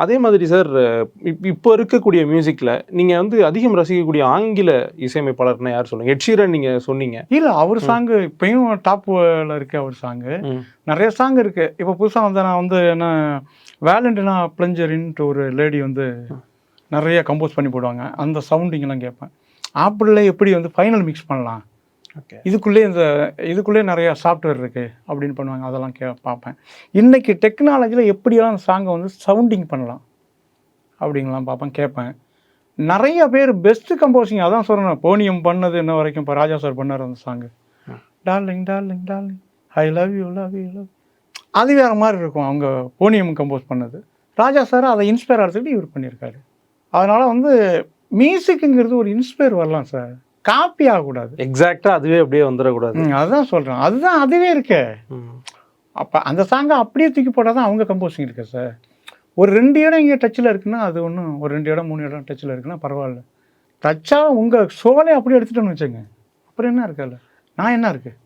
அதே மாதிரி சார் இப்போ இருக்கக்கூடிய மியூசிக்கில் நீங்கள் வந்து அதிகம் ரசிக்கக்கூடிய ஆங்கில இசையமைப்பாளர்னா யார் சொல்லுங்கள்? எட் ஷீரன் நீங்கள் சொன்னீங்க. இல்லை, அவர் சாங்கு இப்பயும் டாப்பில் இருக்கு. அவர் சாங்கு நிறைய சாங் இருக்கு. இப்போ புதுசாக வந்து நான் வந்து என்ன வேலண்டினா பிளஞ்சரின்ட்டு ஒரு லேடி வந்து நிறைய கம்போஸ் பண்ணி போடுவாங்க. அந்த சவுண்டிங்லாம் கேட்பேன். ஆப்பிளில் எப்படி வந்து ஃபைனல் மிக்ஸ் பண்ணலாம், இதுக்குள்ளே நிறைய சாஃப்ட்வேர் இருக்குது அப்படின்னு பண்ணுவாங்க. அதெல்லாம் பார்ப்பேன். இன்றைக்கி டெக்னாலஜியில் எப்படியெல்லாம் அந்த சாங்கை வந்து சவுண்டிங் பண்ணலாம் அப்படிங்கலாம் பார்ப்பேன், கேட்பேன். நிறைய பேர் பெஸ்ட்டு கம்போசிங் அதான் சொல்கிறேன். போனியம் பண்ணது இன்ன வரைக்கும் இப்போ ராஜா சார் பண்ணார் அந்த song, darling darling darling I love you love you love. அது வேறு மாதிரி இருக்கும். அவங்க போனியம் கம்போஸ் பண்ணது. ராஜா சார் அதை இன்ஸ்பயர் ஆகிறதுக்கு இவர் பண்ணியிருக்காரு. அதனால் வந்து மியூசிக்குங்கிறது ஒரு இன்ஸ்பயர் வரலாம் சார், காப்பி ஆகக்கூடாது. எக்ஸாக்டாக அதுவே அப்படியே வந்துடக்கூடாது. அதுதான் சொல்கிறேன். அதுவே இருக்கே. அப்போ அந்த சாங்கை அப்படியே தூக்கி போட்டால் தான் அவங்க கம்போசிங் இருக்கு சார். ஒரு 2 இடம் இங்கே டச்சில் இருக்குன்னா அது ஒன்றும், ஒரு 2 இடம் 3 இடம் டச்சில் இருக்குன்னா பரவாயில்ல. டச்சாக உங்கள் சோலை அப்படியே எடுத்துட்டோன்னு வச்சுங்க, அப்புறம் என்ன இருக்குல்ல, நான் என்ன இருக்குது.